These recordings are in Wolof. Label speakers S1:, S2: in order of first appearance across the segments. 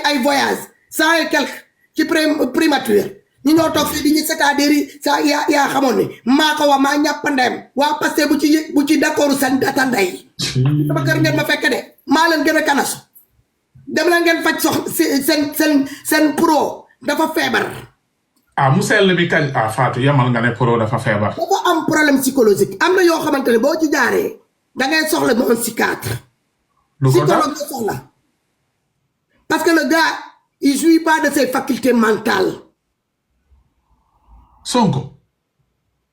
S1: ay voyage 100 et quelques ci primature ñu ñoo toog fii di ñu c'est-à-dire ça yaa xamoon ne maa ko wax maa ñàppandeem waa Pastef bu ci d'accord seen data ndey sama kër ngeen ma fekk de maa leen gën a kanasu dem la ngeen faj seen pro dafa feebar
S2: mu sell bi kañ Fatou yamal nga ne pro dafa feebar
S1: dafa am problème psychologique am na yoo xamante ne boo ci jaaree da ngay soxla mu un psychiatre psychologue nga soxla parce que le gars il jouit pas de ses facultés mentales
S2: Sonko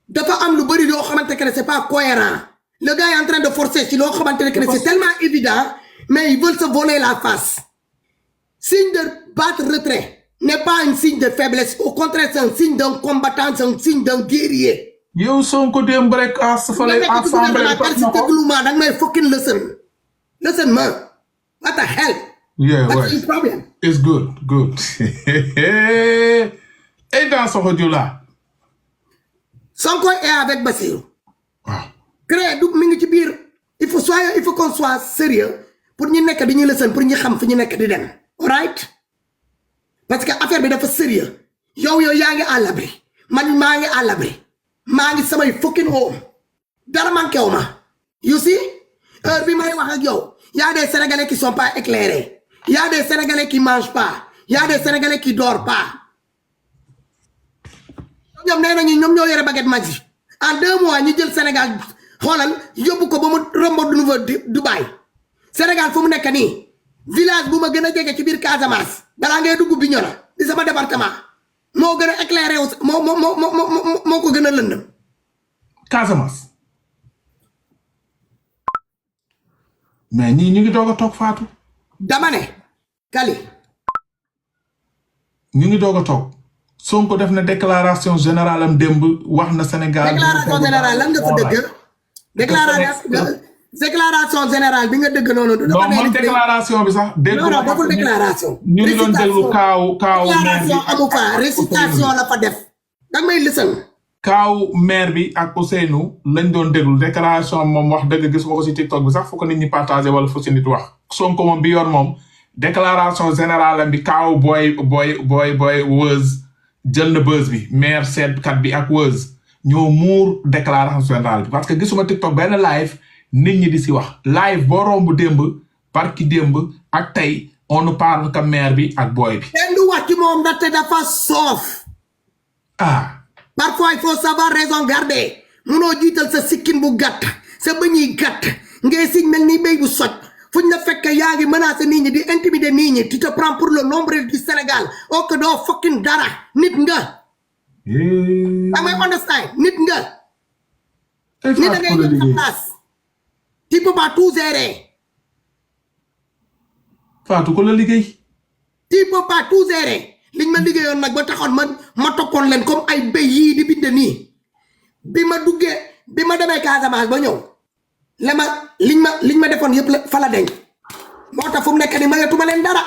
S1: dafa am lu bëri yoo xamante que c'est pas cohérent le gars est en train de forcer ci loo xamante que c'est tellement évident mais ils veulent se voler la face signe de battre retrait n'est pas un signe de faiblesse au contraire c'est un signe d'un combattant c'est un signe d'un guerrier
S2: yow Sonko démb rek assemblée
S1: danga may fucking listen man what the hell that's the problem
S2: it's good et dans ce audio-là
S1: Sonko est avec Bassirou
S2: waaw
S1: créé du mi ngi ci biir il faut qu'on soit sérieux pour ñu nekk di ñu listen pour ñu xam fi ñu nekk di dem alright parce que affaire bi dafa sérieux yow yaa ngi à l'abri man maa ngi à l'abri maa ngi samay fucking home dara manqué wu ma you see heure bi may wax ak yow y a des Sénégalais qui sont pas éclairés y a des Sénégalais qui mangent pas y a des Sénégalais qui dorment pas ñoom nee nañu ñoom ñoo yore baguette magique en 2 mois ñu jël Sénégal xoolal yóbbu ko ba mu romb du nouveau Dubaï Sénégal fu mu nekk nii village bu ma gën a jege ci biir Casamance balaa ngay dugg Bignona di sama département moo gën a éclairé wu moo ko gën a lëndëm
S2: Casamance mais ñii ñu ngi doog a toog Fatou
S1: dama ne Kali
S2: ñu ngi doog a toog Sonko def na déclaration générale am démb wax na Sénégal
S1: déclaration générale lan nga fa dëgg déclaration générale bi nga dëgg noonu
S2: non man déclaration bi sax dégg
S1: non deful déclaration
S2: ñu ngi doon déglu kaaw
S1: déclaration amu fa récitation la fa def danga may lësal
S2: kaaw maire bi ak Ousseynou lañ doon déglu déclaration moom wax dëgg gis nga ko si TikTok bi sax fu ko nit ñi partagé wala fu si nit wax Sonko moom bi yoon moom déclaration générale am bi kaaw booy Weuz jël na buzz bi maire seetkat bi ak Weuz ñoo muur déclaration générale bi parce que gisuma TikTok benn live nit ñi di si wax live boo romb démb barki démb ak tey on nous parle que maire bi ak booy bi
S1: kenn du wax ci moom ndaxte dafa soof parfois il faut savoir raison garder munoo jiital sa sikkin bu gàtt sa bëñuy gàtt ngay siñ mel ni béy bu soj fuñ la fekk yaa ngi menacé nit ñi di intimider nit ñi tu te prends pour le nombril du Sénégal oo que doo fucking dara nit nga damay understand nit nga nit da ngay jël sa place tu peux pas tout gérer
S2: Fatou ko la liggéey
S1: tu peux pas tout gérer liñ ma liggéeyoon nag ba taxoon ma toppoon leen comme ay béy yii di bind nii bi ma demee Casamance ba ñëw liñ ma defoon yëpp fa la deñ moo tax fu mu nekk ni mayatuma leen dara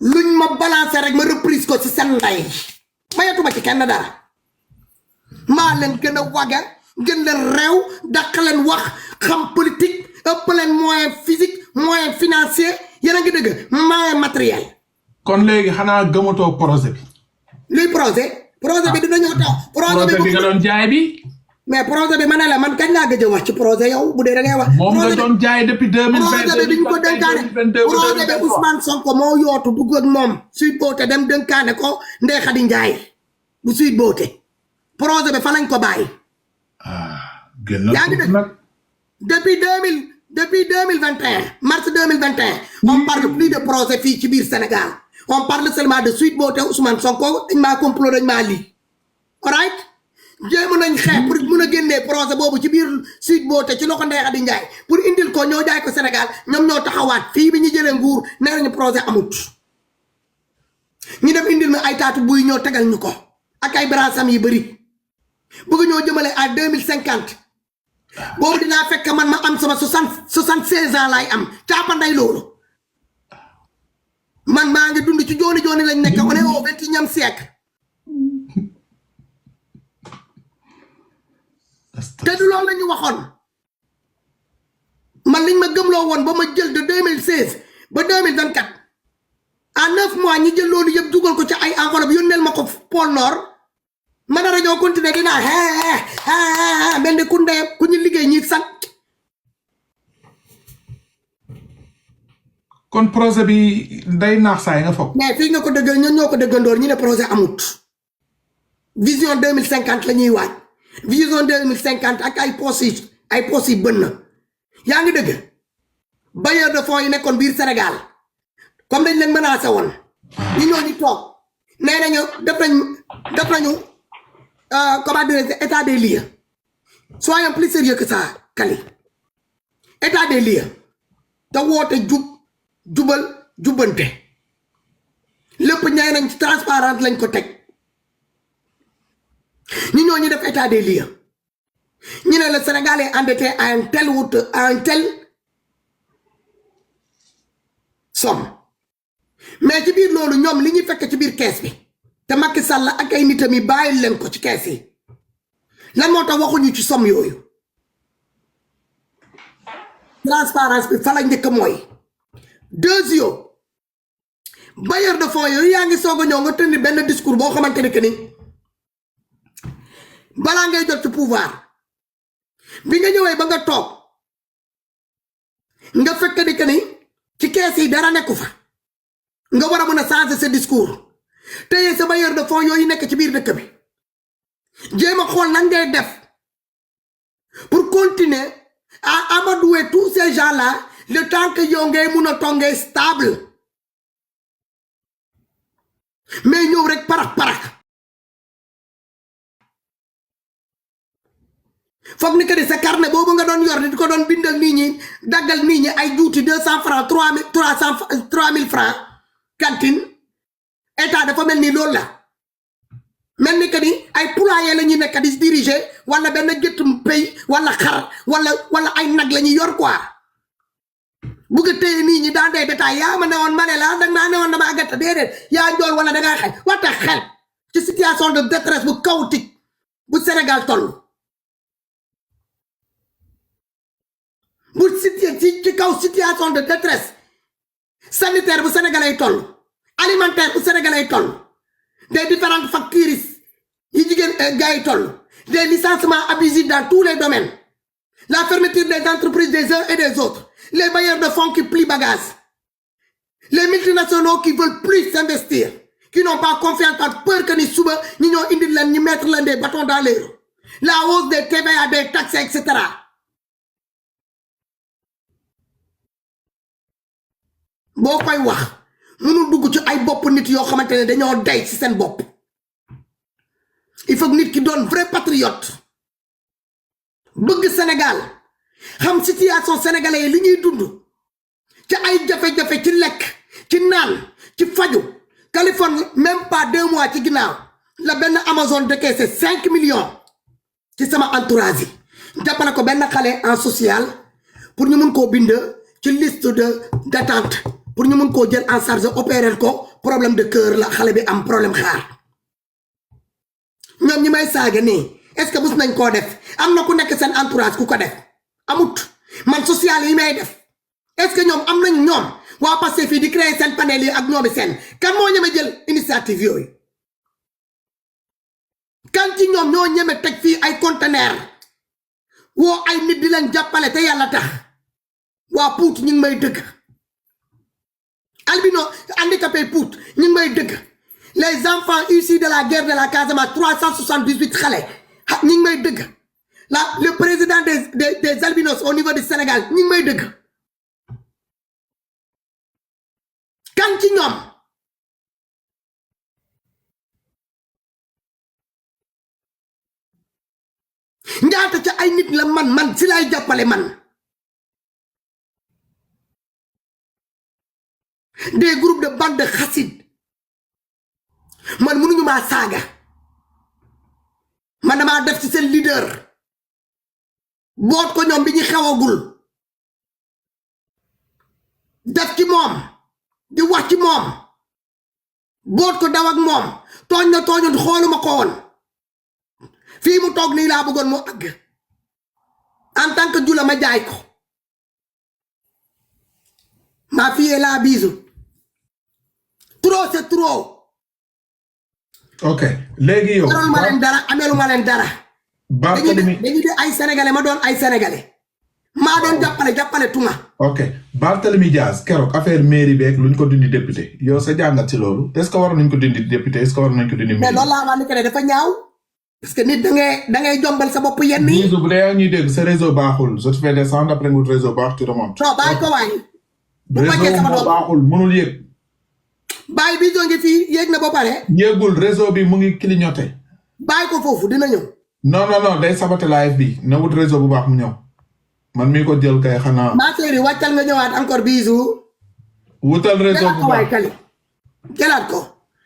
S1: luñ ma balancé rek ma reprise ko ci seen ndey mayatuma ci kenn dara maa leen gën a waga gën leen réew dàq leen wax xam politique ëpp leen moyen physique moyen financier yéen a ngi dëgg moyen matériel
S2: kon léegi xanaa gëmatoo projet bi
S1: luy projet bi dinañoo tax
S2: projet bi nga doon jaay bi
S1: mais projet bi ma ne la man kañ laa gëj a wax ci projet yow bu dee da ngay wax
S2: moom nga doon jaay depuis 2020
S1: projet bi ñu ko dénkaane projet bi Ousmane Sonko moo yootu dugg ak moom Sweet Beauté dem dénkaane ko Ndeye Khady Ndiaye bu Sweet Beauté projet bi fa lañ ko bàyyi yaa ngi dëgg depuis 2021 mars 2021 on parle plus de projet fii ci biir Sénégal on parle seulement de Sweet Beauté Ousmane Sonko dañ maa complot dañ maa lii alright jéem nañ xeex pour mun a génnee projet boobu ci biir Sweet Beauté ci loxo Ndeye Khady Ndiaye pour indil ko ñoo jaay ko Sénégal ñoom ñoo taxawaat fii bi ñu jëlee nguur nee nañu projet amut ñu dem indil ma ay taatu buy ñoo tegal ñu ko ak ay bransam yi bëri bëgg ñoo jëmale à 2050 boobu dinaa fekk man ma am sama 76 ans laay am caapanday loolu man maa ngi dund ci jooni lañ nekk on est au 21e siècle te du loolu la ñu waxoon man liñ ma gëmloo woon ba ma jël de 2016 ba 2024 en 9 mois ñi jël loolu yëpp dugal ko ci ay enveloppe yónneel ma ko pôle nord man a rajo continuer dinaa mel ni ku ndeyam ku ñu liggéey ñi sant.
S2: kon projet bi day naax saay nga foog.
S1: mais fii nga ko dëggal ñun ñoo ko dëggandoor ñu ne projet amut vision 2050 la ñuy waaj vision 2050 ak ay poches yi bën na yaa ngi dëgg bailleur de fonds yi nekkoon biir Sénégal comme dañ leen menacé woon ñu ñoo ñu toog nee nañu def nañu comment dire état des lieux soyons plus sérieux que ça Kali état des lieux te woote jubal jubbante lépp ñay nañ ci transparence lañ ko teg ñu ñoo ñu def état des lieux ñu ne le Sénégal est endetté à un tel somme mais ci biir loolu ñoom li ñuy fekk ci biir kees bi te Macky Sall ak ay nitam yi bàyyil leen ko ci kees yi lan moo tax waxuñu ci somme yooyu transparence bi fa la njëkk mooy deuxième bailleur de fonds yooyu yaa ngi soog a ñëw nga tënni benn discours boo xamante ne que ni balaa ngay jot ci pouvoir bi nga ñëwee ba nga toog nga fekk ni que ni ci kees yi dara nekku fa nga war a mën a changer sa discours tey sa bailleur de fonds yooyu nekk ci biir dëkk bi jéem a xool nan ngay def pour continuer à amadouer tous ces gens-là le temps que yow ngay mun a toog ngay stable mais ñëw rek parax foog ni que ni sa carnet boobu nga doon yor di ko doon bindal nit ñi daggal nit ñi ay juuti 200 francs 3000 francs cantine état dafa mel ni loolu la mel ni que ni ay poulailler la ñuy nekk di diriger wala benn gétt pay wala xar wala ay nag la ñuy yor quoi bugg a téye nit ñi dans des détails yaa ma ne woon ma ne la danga maa ne woon dama gàtt déedéet yaa njool wala dangaa xel waxta xel ci situation de détresse bu chaotique bu Sénégal toll bu ci kaw situation de détresse sanitaire bu sénégalais toll alimentaire bu sénégalais toll des différentes factures yi jigéen gars yi toll des licenciements abusifs dans tous les domaines la fermeture des entreprises des uns et des autres les bailleurs de fonds qui plient bagages les multinationaux qui veulent plus s'investir qui n'ont pas confiance par peur que ni suba ñi ñoo indil leen ñi mettre leen des bâtons dans les roues la hausse des TVA des taxes etc. boo koy wax mënul dugg ci ay bopp nit yoo xamante ne dañoo day ci seen bopp il faut que nit ki doon vrai patriote bëgg Sénégal xam situation sénégalais yi li ñuy dund ci ay jafe-jafe ci lekk ci naan ci faju Californie même pas 2 mois ci ginnaaw la benn Amazon décaissé 5 millions ci sama entourage yi jàppale ko benn xale en social pour ñu mun koo bind ci liste d'attente pour ñu mun koo jël en charge opérer ko problème de cœur la xale bi am problème xaar ñoom ñi may saaga nii est-ce que bus nañ koo def am na ku nekk seen entourage ku ko def amut man social yi may def est-ce que ñoom am nañ ñoom waa passé fii di créer seen panel yi ak ñoomi seen kan moo ñeme jël initiative yooyu kan ci ñoom ñoo ñeme teg fii ay conteneur woo ay nit di leen jàppale te yàlla tax waa Pout ñu ngi may dëgg albino handicapé Pout ñu ngi may dëgg les enfants issus de la guerre de la Casamance 378 xale ñu ngi may dëgg le président des albinos au niveau du Sénégal ñu ngi may dëgg kan ci ñoom ñaata ca ay nit la man si lay jàppale man des groupes de bande de xasid man mënuñu maa saaga man damaa def ci seen leader boot ko ñoom bi ñu xewagul def ci moom di wax ci moom boot ko daw ak moom tooñ na tooñut xooluma ko woon fii mu toog nii laa bëggoon mu àgg en tant que jula ma jaay ko ma fille est là bisou trop c'est trop.
S2: ok léegi yow.
S1: waroon ma leen dara amelu ma leen dara.
S2: Barthélemy
S1: dañuy de ay sénégalais ma doon ay sénégalais. maa doon jàppale tuma.
S2: ok Barthélemy Diaz keroog affaire mairie beeg luñ ko dindi député yow sa jàngat ci loolu est-ce que war nañ ko dindi député est-ce que war nañ ko dindi.
S1: mais loolu laa wax ni que ne dafa ñaaw. parce que nit da ngay jombal sa bopp yenn yi.
S2: bu dee ñuy dégg sa réseau baaxul je te fais descendre après nga réseau baax tu remontes.
S1: non bàyyi ko waay. bu
S2: réseau
S1: wàccee sama
S2: moo
S1: doom
S2: baaxul mënul yëg.
S1: bàyyi bi ngi fii yéeg na ba pare.
S2: yéegul réseau bi mu ngi clignoté.
S1: bàyyi ko foofu dina ñëw.
S2: non day saboté live bi na wut réseau bu baax mu ñëw. man mii ko jël kay xanaa.
S1: maa chérie wàccal nga ñëwaat encore bisou.
S2: wutal réseau bu baax
S1: kali jëlaat ko.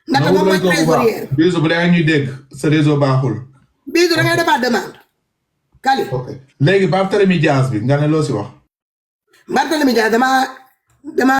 S1: ndaxte moom mooy trésorier.
S2: bisou bu dee ñuy dégg sa réseau baaxul.
S1: bisou da ngay defaat demande. kali
S2: ok léegi Barthélemy Diaz bi nga ne loo si wax.
S1: Barthélemy Diaz dama